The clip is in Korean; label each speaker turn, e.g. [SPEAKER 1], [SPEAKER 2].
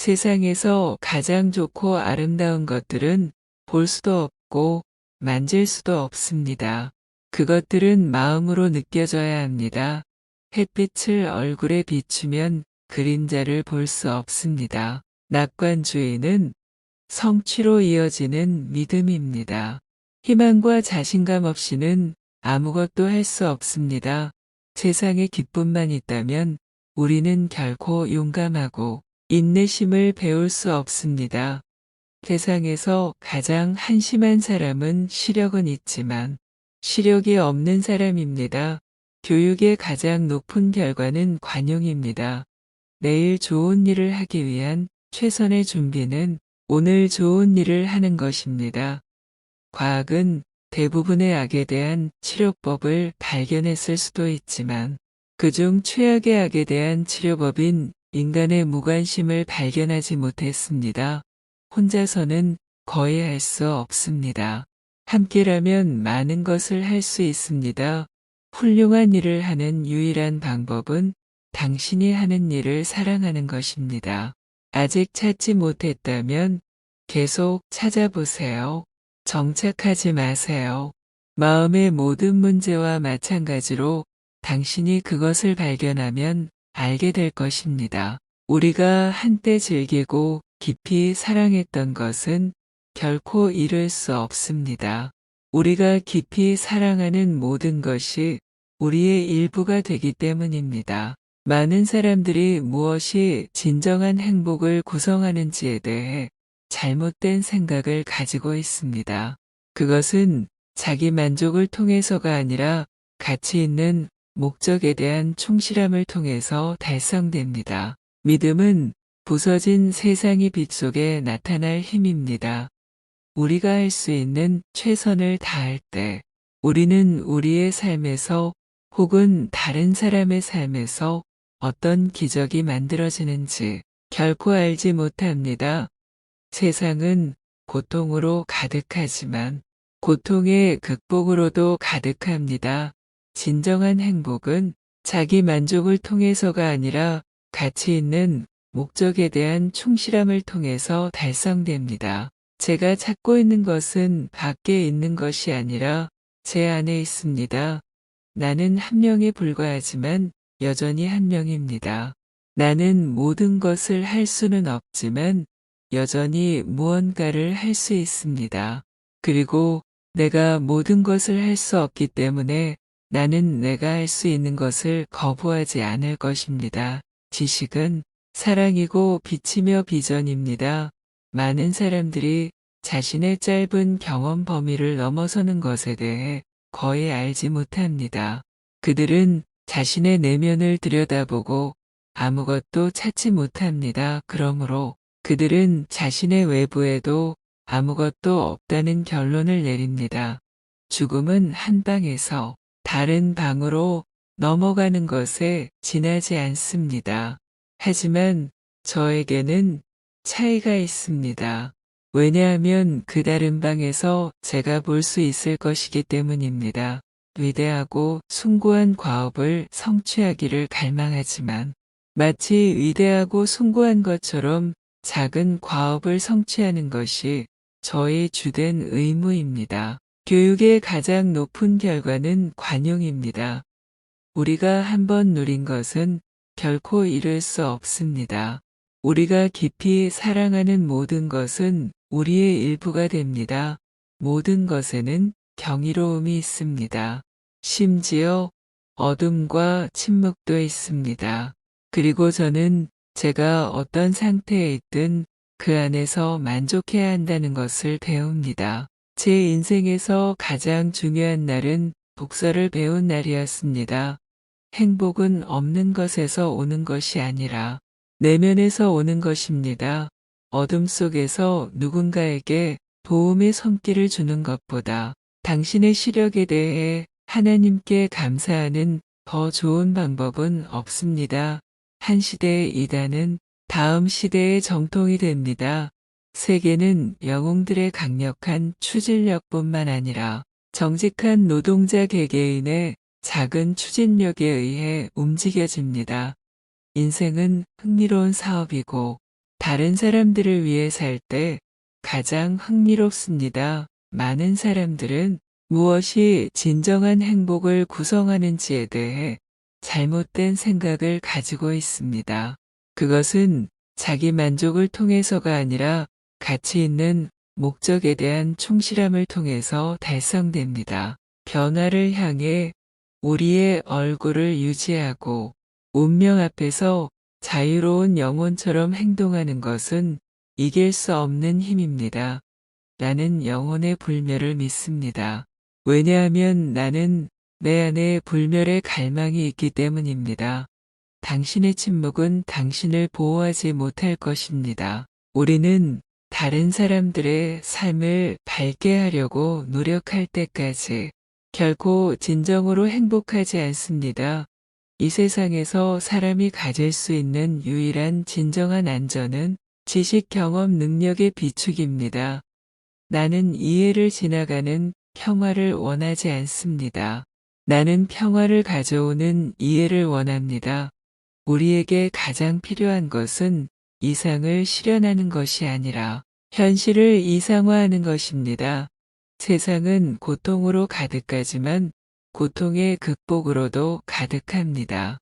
[SPEAKER 1] 세상에서 가장 좋고 아름다운 것들은 볼 수도 없고 만질 수도 없습니다. 그것들은 마음으로 느껴져야 합니다. 햇빛을 얼굴에 비추면 그림자를 볼 수 없습니다. 낙관주의는 성취로 이어지는 믿음입니다. 희망과 자신감 없이는 아무것도 할 수 없습니다. 세상에 기쁨만 있다면 우리는 결코 용감하고 인내심을 배울 수 없습니다. 세상에서 가장 한심한 사람은 시력은 있지만 시력이 없는 사람입니다. 교육의 가장 높은 결과는 관용입니다. 내일 좋은 일을 하기 위한 최선의 준비는 오늘 좋은 일을 하는 것입니다. 과학은 대부분의 악에 대한 치료법을 발견했을 수도 있지만 그중 최악의 악에 대한 치료법인 인간의 무관심을 발견하지 못했습니다. 혼자서는 거의 할 수 없습니다. 함께라면 많은 것을 할 수 있습니다. 훌륭한 일을 하는 유일한 방법은 당신이 하는 일을 사랑하는 것입니다. 아직 찾지 못했다면 계속 찾아보세요. 정착하지 마세요. 마음의 모든 문제와 마찬가지로 당신이 그것을 발견하면 알게 될 것입니다. 우리가 한때 즐기고 깊이 사랑했던 것은 결코 잃을 수 없습니다. 우리가 깊이 사랑하는 모든 것이 우리의 일부가 되기 때문입니다. 많은 사람들이 무엇이 진정한 행복을 구성하는지에 대해 잘못된 생각을 가지고 있습니다. 그것은 자기 만족을 통해서가 아니라 가치 있는 목적에 대한 충실함을 통해서 달성됩니다. 믿음은 부서진 세상의 빛 속에 나타날 힘입니다. 우리가 할 수 있는 최선을 다할 때 우리는 우리의 삶에서 혹은 다른 사람의 삶에서 어떤 기적이 만들어지는지 결코 알지 못합니다. 세상은 고통으로 가득하지만 고통의 극복으로도 가득합니다. 진정한 행복은 자기 만족을 통해서가 아니라 가치 있는 목적에 대한 충실함을 통해서 달성됩니다. 제가 찾고 있는 것은 밖에 있는 것이 아니라 제 안에 있습니다. 나는 한 명에 불과하지만 여전히 한 명입니다. 나는 모든 것을 할 수는 없지만 여전히 무언가를 할 수 있습니다. 그리고 내가 모든 것을 할 수 없기 때문에 나는 내가 할 수 있는 것을 거부하지 않을 것입니다. 지식은 사랑이고 빛이며 비전입니다. 많은 사람들이 자신의 짧은 경험 범위를 넘어서는 것에 대해 거의 알지 못합니다. 그들은 자신의 내면을 들여다보고 아무것도 찾지 못합니다. 그러므로 그들은 자신의 외부에도 아무것도 없다는 결론을 내립니다. 죽음은 한 방에서 다른 방으로 넘어가는 것에 지나지 않습니다. 하지만 저에게는 차이가 있습니다. 왜냐하면 그 다른 방에서 제가 볼 수 있을 것이기 때문입니다. 위대하고 숭고한 과업을 성취하기를 갈망하지만 마치 위대하고 숭고한 것처럼 작은 과업을 성취하는 것이 저의 주된 의무입니다. 교육의 가장 높은 결과는 관용입니다. 우리가 한번 누린 것은 결코 잃을 수 없습니다. 우리가 깊이 사랑하는 모든 것은 우리의 일부가 됩니다. 모든 것에는 경이로움이 있습니다. 심지어 어둠과 침묵도 있습니다. 그리고 저는 제가 어떤 상태에 있든 그 안에서 만족해야 한다는 것을 배웁니다. 제 인생에서 가장 중요한 날은 독서를 배운 날이었습니다. 행복은 없는 것에서 오는 것이 아니라 내면에서 오는 것입니다. 어둠 속에서 누군가에게 도움의 손길을 주는 것보다 당신의 시력에 대해 하나님께 감사하는 더 좋은 방법은 없습니다. 한 시대의 이단은 다음 시대의 정통이 됩니다. 세계는 영웅들의 강력한 추진력뿐만 아니라 정직한 노동자 개개인의 작은 추진력에 의해 움직여집니다. 인생은 흥미로운 사업이고 다른 사람들을 위해 살 때 가장 흥미롭습니다. 많은 사람들은 무엇이 진정한 행복을 구성하는지에 대해 잘못된 생각을 가지고 있습니다. 그것은 자기 만족을 통해서가 아니라 가치 있는 목적에 대한 충실함을 통해서 달성됩니다. 변화를 향해 우리의 얼굴을 유지하고 운명 앞에서 자유로운 영혼처럼 행동하는 것은 이길 수 없는 힘입니다. 나는 영혼의 불멸을 믿습니다. 왜냐하면 나는 내 안에 불멸의 갈망이 있기 때문입니다. 당신의 침묵은 당신을 보호하지 못할 것입니다. 우리는 다른 사람들의 삶을 밝게 하려고 노력할 때까지 결코 진정으로 행복하지 않습니다. 이 세상에서 사람이 가질 수 있는 유일한 진정한 안전은 지식, 경험, 능력의 비축입니다. 나는 이해를 지나가는 평화를 원하지 않습니다. 나는 평화를 가져오는 이해를 원합니다. 우리에게 가장 필요한 것은 이상을 실현하는 것이 아니라 현실을 이상화하는 것입니다. 세상은 고통으로 가득하지만 고통의 극복으로도 가득합니다.